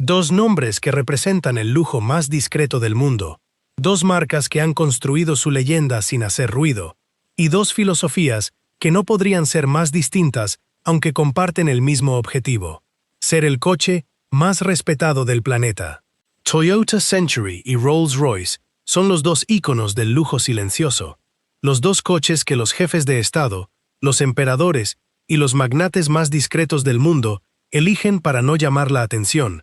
Dos nombres que representan el lujo más discreto del mundo, dos marcas que han construido su leyenda sin hacer ruido, y dos filosofías que no podrían ser más distintas aunque comparten el mismo objetivo: ser el coche más respetado del planeta. Toyota Century y Rolls-Royce son los dos íconos del lujo silencioso, los dos coches que los jefes de Estado, los emperadores y los magnates más discretos del mundo eligen para no llamar la atención,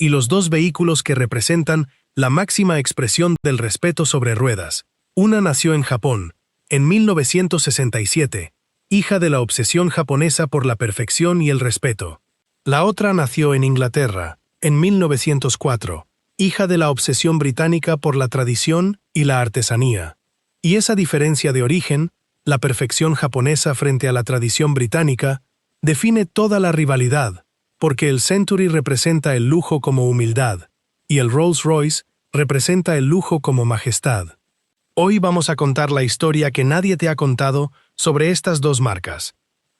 y los dos vehículos que representan la máxima expresión del respeto sobre ruedas. Una nació en Japón, en 1967, hija de la obsesión japonesa por la perfección y el respeto. La otra nació en Inglaterra, en 1904, hija de la obsesión británica por la tradición y la artesanía. Y esa diferencia de origen, la perfección japonesa frente a la tradición británica, define toda la rivalidad, porque el Century representa el lujo como humildad, y el Rolls-Royce representa el lujo como majestad. Hoy vamos a contar la historia que nadie te ha contado sobre estas dos marcas.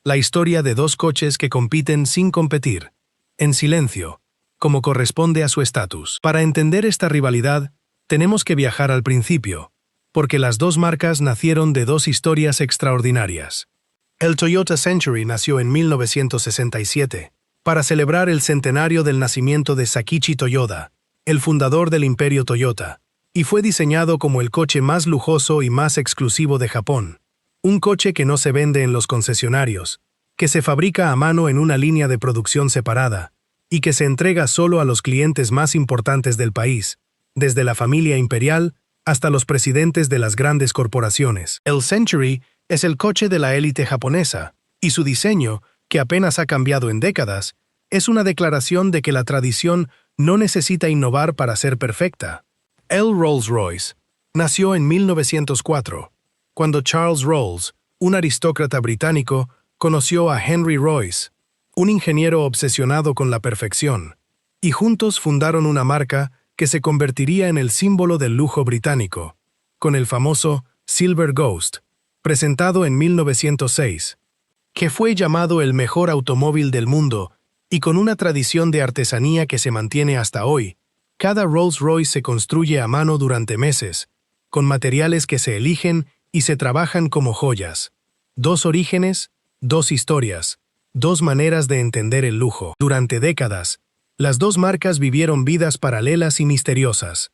La historia de dos coches que compiten sin competir, en silencio, como corresponde a su estatus. Para entender esta rivalidad, tenemos que viajar al principio, porque las dos marcas nacieron de dos historias extraordinarias. El Toyota Century nació en 1967, para celebrar el centenario del nacimiento de Sakichi Toyoda, el fundador del Imperio Toyota, y fue diseñado como el coche más lujoso y más exclusivo de Japón. Un coche que no se vende en los concesionarios, que se fabrica a mano en una línea de producción separada, y que se entrega solo a los clientes más importantes del país, desde la familia imperial hasta los presidentes de las grandes corporaciones. El Century es el coche de la élite japonesa, y su diseño, que apenas ha cambiado en décadas, es una declaración de que la tradición no necesita innovar para ser perfecta. El Rolls-Royce nació en 1904, cuando Charles Rolls, un aristócrata británico, conoció a Henry Royce, un ingeniero obsesionado con la perfección, y juntos fundaron una marca que se convertiría en el símbolo del lujo británico, con el famoso Silver Ghost, presentado en 1906. Que fue llamado el mejor automóvil del mundo y con una tradición de artesanía que se mantiene hasta hoy. Cada Rolls-Royce se construye a mano durante meses, con materiales que se eligen y se trabajan como joyas. Dos orígenes, dos historias, dos maneras de entender el lujo. Durante décadas, las dos marcas vivieron vidas paralelas y misteriosas.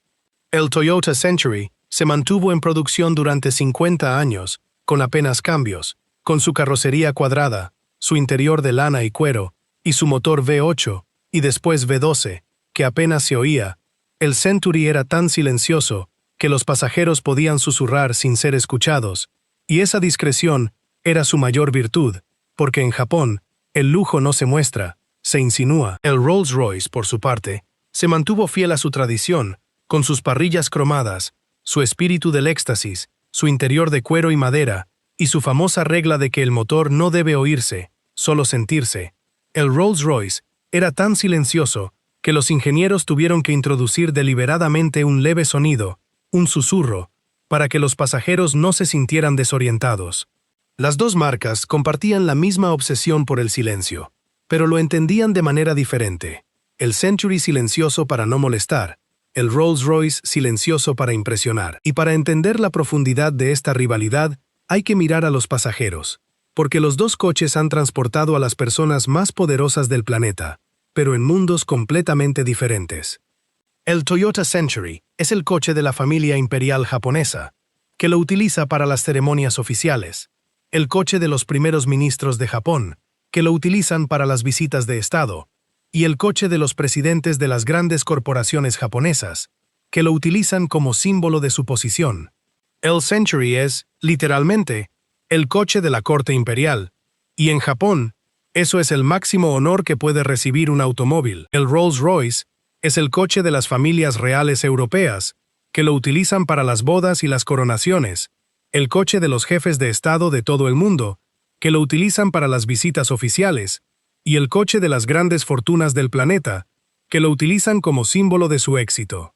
El Toyota Century se mantuvo en producción durante 50 años, con apenas cambios, con su carrocería cuadrada, su interior de lana y cuero, y su motor V8, y después V12, que apenas se oía. El Century era tan silencioso que los pasajeros podían susurrar sin ser escuchados, y esa discreción era su mayor virtud, porque en Japón, el lujo no se muestra, se insinúa. El Rolls-Royce, por su parte, se mantuvo fiel a su tradición, con sus parrillas cromadas, su espíritu del éxtasis, su interior de cuero y madera, y su famosa regla de que el motor no debe oírse, solo sentirse. El Rolls-Royce era tan silencioso que los ingenieros tuvieron que introducir deliberadamente un leve sonido, un susurro, para que los pasajeros no se sintieran desorientados. Las dos marcas compartían la misma obsesión por el silencio, pero lo entendían de manera diferente. El Century silencioso para no molestar, el Rolls-Royce silencioso para impresionar. Y para entender la profundidad de esta rivalidad, hay que mirar a los pasajeros, porque los dos coches han transportado a las personas más poderosas del planeta, pero en mundos completamente diferentes. El Toyota Century es el coche de la familia imperial japonesa, que lo utiliza para las ceremonias oficiales, el coche de los primeros ministros de Japón, que lo utilizan para las visitas de Estado, y el coche de los presidentes de las grandes corporaciones japonesas, que lo utilizan como símbolo de su posición. El Century es, literalmente, el coche de la corte imperial, y en Japón, eso es el máximo honor que puede recibir un automóvil. El Rolls-Royce es el coche de las familias reales europeas, que lo utilizan para las bodas y las coronaciones, el coche de los jefes de Estado de todo el mundo, que lo utilizan para las visitas oficiales, y el coche de las grandes fortunas del planeta, que lo utilizan como símbolo de su éxito.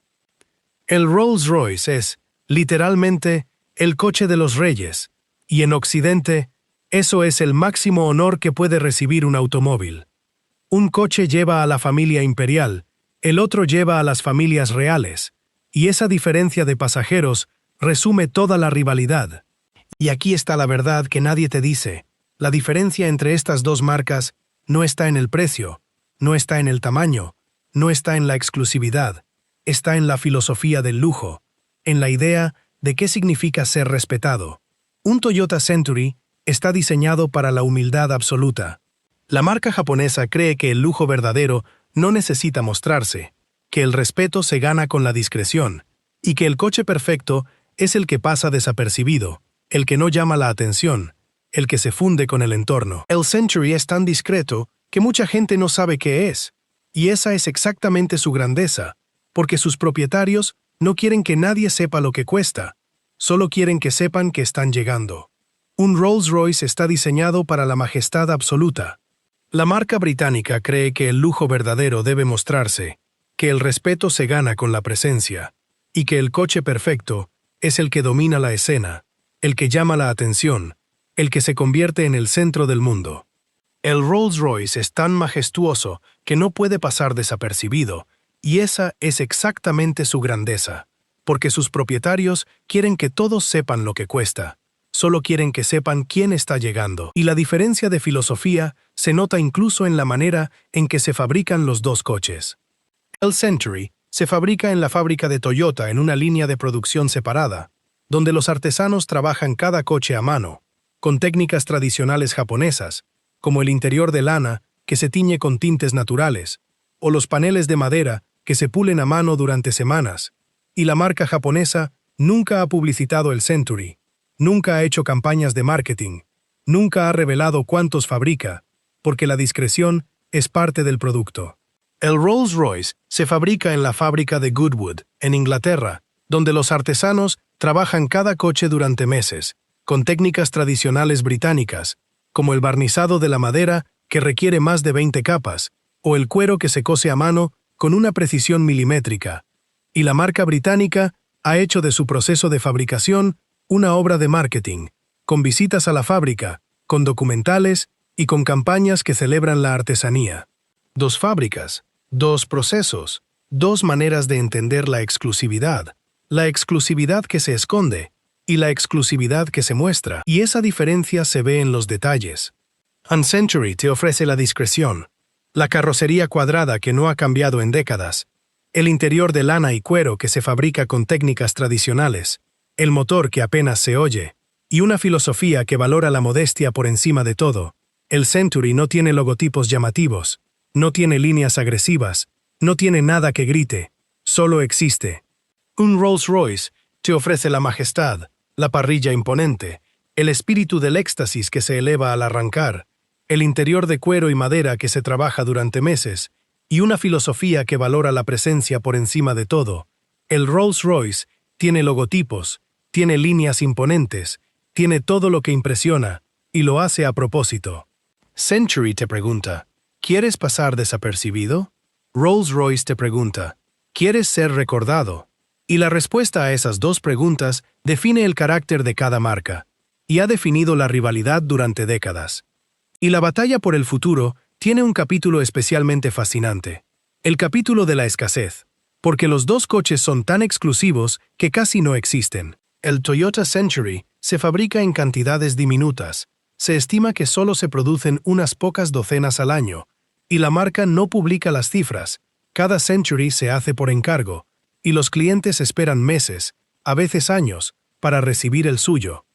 El Rolls-Royce es, literalmente, el coche de los reyes, y en Occidente, eso es el máximo honor que puede recibir un automóvil. Un coche lleva a la familia imperial, El otro lleva a las familias reales, y esa diferencia de pasajeros resume toda la rivalidad. Y aquí está la verdad que nadie te dice. La diferencia entre estas dos marcas no está en el precio, no está en el tamaño, no está en la exclusividad, está en la filosofía del lujo, en la idea de qué significa ser respetado. Un Toyota Century está diseñado para la humildad absoluta. La marca japonesa cree que el lujo verdadero no necesita mostrarse, que el respeto se gana con la discreción, y que el coche perfecto es el que pasa desapercibido, el que no llama la atención, el que se funde con el entorno. El Century es tan discreto que mucha gente no sabe qué es, y esa es exactamente su grandeza, porque sus propietarios no quieren que nadie sepa lo que cuesta, solo quieren que sepan que están llegando. Un Rolls-Royce está diseñado para la majestad absoluta. La marca británica cree que el lujo verdadero debe mostrarse, que el respeto se gana con la presencia, y que el coche perfecto es el que domina la escena, el que llama la atención, el que se convierte en el centro del mundo. El Rolls-Royce es tan majestuoso que no puede pasar desapercibido, y esa es exactamente su grandeza, porque sus propietarios quieren que todos sepan lo que cuesta, solo quieren que sepan quién está llegando. Y la diferencia de filosofía se nota incluso en la manera en que se fabrican los dos coches. El Century se fabrica en la fábrica de Toyota en una línea de producción separada, donde los artesanos trabajan cada coche a mano, con técnicas tradicionales japonesas, como el interior de lana que se tiñe con tintes naturales, o los paneles de madera que se pulen a mano durante semanas. Y la marca japonesa nunca ha publicitado el Century, nunca ha hecho campañas de marketing, nunca ha revelado cuántos fabrica, porque la discreción es parte del producto. El Rolls-Royce se fabrica en la fábrica de Goodwood, en Inglaterra, donde los artesanos trabajan cada coche durante meses, con técnicas tradicionales británicas, como el barnizado de la madera que requiere más de 20 capas, o el cuero que se cose a mano con una precisión milimétrica. Y la marca británica ha hecho de su proceso de fabricación una obra de marketing, con visitas a la fábrica, con documentales y con campañas que celebran la artesanía. Dos fábricas, dos procesos, dos maneras de entender la exclusividad que se esconde y la exclusividad que se muestra, y esa diferencia se ve en los detalles. Un Century te ofrece la discreción, la carrocería cuadrada que no ha cambiado en décadas, el interior de lana y cuero que se fabrica con técnicas tradicionales, el motor que apenas se oye, y una filosofía que valora la modestia por encima de todo. El Century no tiene logotipos llamativos, no tiene líneas agresivas, no tiene nada que grite, solo existe. Un Rolls-Royce te ofrece la majestad, la parrilla imponente, el espíritu del éxtasis que se eleva al arrancar, el interior de cuero y madera que se trabaja durante meses, y una filosofía que valora la presencia por encima de todo. El Rolls-Royce tiene logotipos, tiene líneas imponentes, tiene todo lo que impresiona, y lo hace a propósito. Century te pregunta, ¿quieres pasar desapercibido? Rolls-Royce te pregunta, ¿quieres ser recordado? Y la respuesta a esas dos preguntas define el carácter de cada marca, y ha definido la rivalidad durante décadas. Y la batalla por el futuro tiene un capítulo especialmente fascinante, el capítulo de la escasez, porque los dos coches son tan exclusivos que casi no existen. El Toyota Century se fabrica en cantidades diminutas, se estima que solo se producen unas pocas docenas al año, y la marca no publica las cifras. Cada Century se hace por encargo, y los clientes esperan meses, a veces años, para recibir el suyo.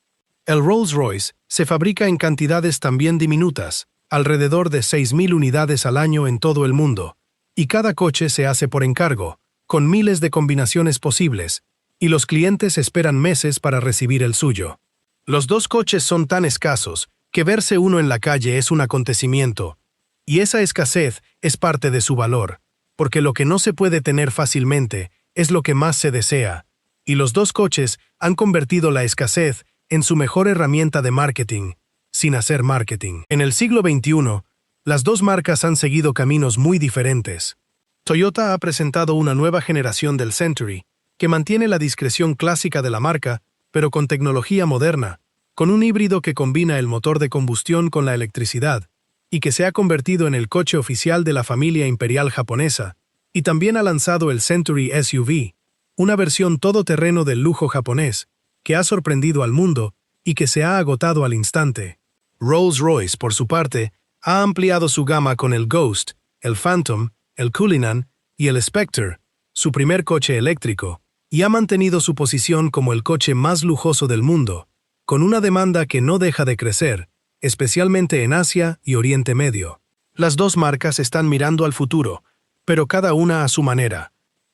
El Rolls-Royce se fabrica en cantidades también diminutas, alrededor de 6.000 unidades al año en todo el mundo, y cada coche se hace por encargo, con miles de combinaciones posibles, y los clientes esperan meses para recibir el suyo. Los dos coches son tan escasos que verse uno en la calle es un acontecimiento, y esa escasez es parte de su valor, porque lo que no se puede tener fácilmente es lo que más se desea, y los dos coches han convertido la escasez en su mejor herramienta de marketing, sin hacer marketing. En el siglo XXI, las dos marcas han seguido caminos muy diferentes. Toyota ha presentado una nueva generación del Century, que mantiene la discreción clásica de la marca, pero con tecnología moderna, con un híbrido que combina el motor de combustión con la electricidad, y que se ha convertido en el coche oficial de la familia imperial japonesa, Y también ha lanzado el Century SUV, una versión todoterreno del lujo japonés, que ha sorprendido al mundo y que se ha agotado al instante. Rolls-Royce, por su parte, ha ampliado su gama con el Ghost, el Phantom, el Cullinan y el Spectre, su primer coche eléctrico, y ha mantenido su posición como el coche más lujoso del mundo, con una demanda que no deja de crecer, especialmente en Asia y Oriente Medio. Las dos marcas están mirando al futuro, pero cada una a su manera.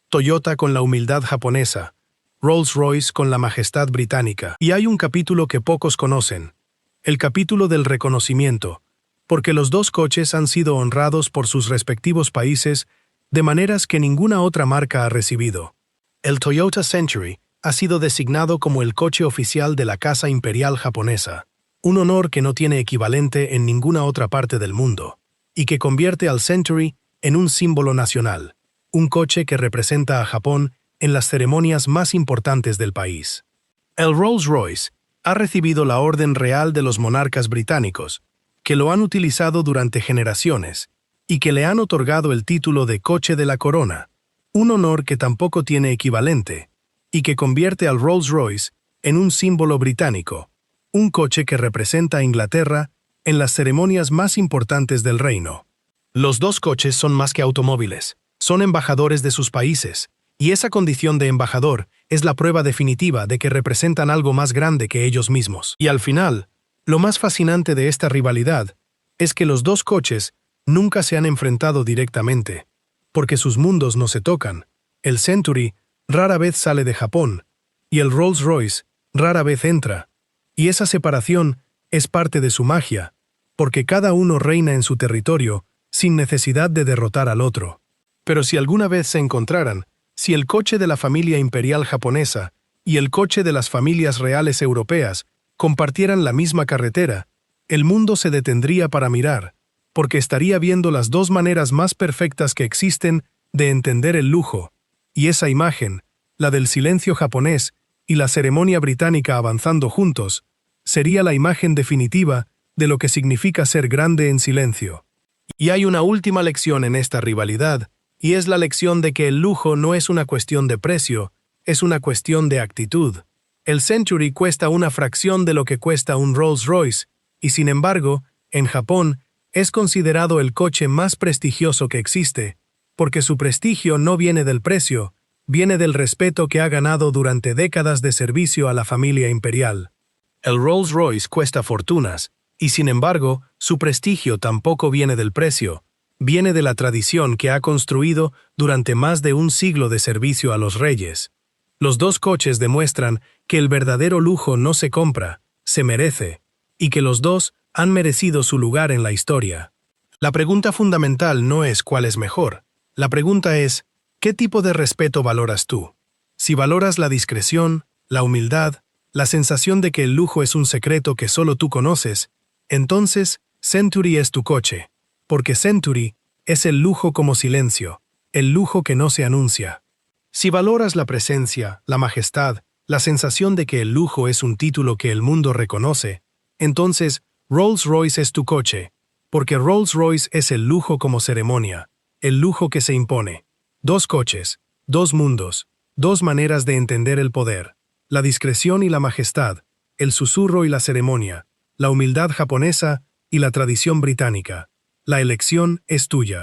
Toyota con la humildad japonesa, Rolls-Royce con la majestad británica. Y hay un capítulo que pocos conocen, el capítulo del reconocimiento, porque los dos coches han sido honrados por sus respectivos países de maneras que ninguna otra marca ha recibido. El Toyota Century ha sido designado como el coche oficial de la Casa Imperial japonesa, un honor que no tiene equivalente en ninguna otra parte del mundo, y que convierte al Century en un símbolo nacional, un coche que representa a Japón en las ceremonias más importantes del país. El Rolls-Royce ha recibido la Orden Real de los Monarcas Británicos, que lo han utilizado durante generaciones, y que le han otorgado el título de Coche de la Corona, un honor que tampoco tiene equivalente, y que convierte al Rolls-Royce en un símbolo británico, un coche que representa a Inglaterra en las ceremonias más importantes del reino. Los dos coches son más que automóviles, son embajadores de sus países, y esa condición de embajador es la prueba definitiva de que representan algo más grande que ellos mismos. Y al final, lo más fascinante de esta rivalidad es que los dos coches nunca se han enfrentado directamente, porque sus mundos no se tocan. El Century rara vez sale de Japón, y el Rolls-Royce rara vez entra, y esa separación es parte de su magia, porque cada uno reina en su territorio sin necesidad de derrotar al otro. Pero si alguna vez se encontraran, si el coche de la familia imperial japonesa y el coche de las familias reales europeas compartieran la misma carretera, el mundo se detendría para mirar, porque estaría viendo las dos maneras más perfectas que existen de entender el lujo, y esa imagen, la del silencio japonés y la ceremonia británica avanzando juntos, sería la imagen definitiva de lo que significa ser grande en silencio. Y hay una última lección en esta rivalidad, y es la lección de que el lujo no es una cuestión de precio, es una cuestión de actitud. El Century cuesta una fracción de lo que cuesta un Rolls-Royce, y sin embargo, en Japón, es considerado el coche más prestigioso que existe, porque su prestigio no viene del precio, viene del respeto que ha ganado durante décadas de servicio a la familia imperial. El Rolls-Royce cuesta fortunas, y sin embargo, su prestigio tampoco viene del precio, viene de la tradición que ha construido durante más de un siglo de servicio a los reyes. Los dos coches demuestran que el verdadero lujo no se compra, se merece, y que los dos han merecido su lugar en la historia. La pregunta fundamental no es cuál es mejor. La pregunta es, ¿qué tipo de respeto valoras tú? Si valoras la discreción, la humildad, la sensación de que el lujo es un secreto que solo tú conoces, entonces Century es tu coche, porque Century es el lujo como silencio, el lujo que no se anuncia. Si valoras la presencia, la majestad, la sensación de que el lujo es un título que el mundo reconoce, entonces Rolls-Royce es tu coche, porque Rolls-Royce es el lujo como ceremonia, el lujo que se impone. Dos coches, dos mundos, dos maneras de entender el poder, la discreción y la majestad, el susurro y la ceremonia, la humildad japonesa y la tradición británica. La elección es tuya.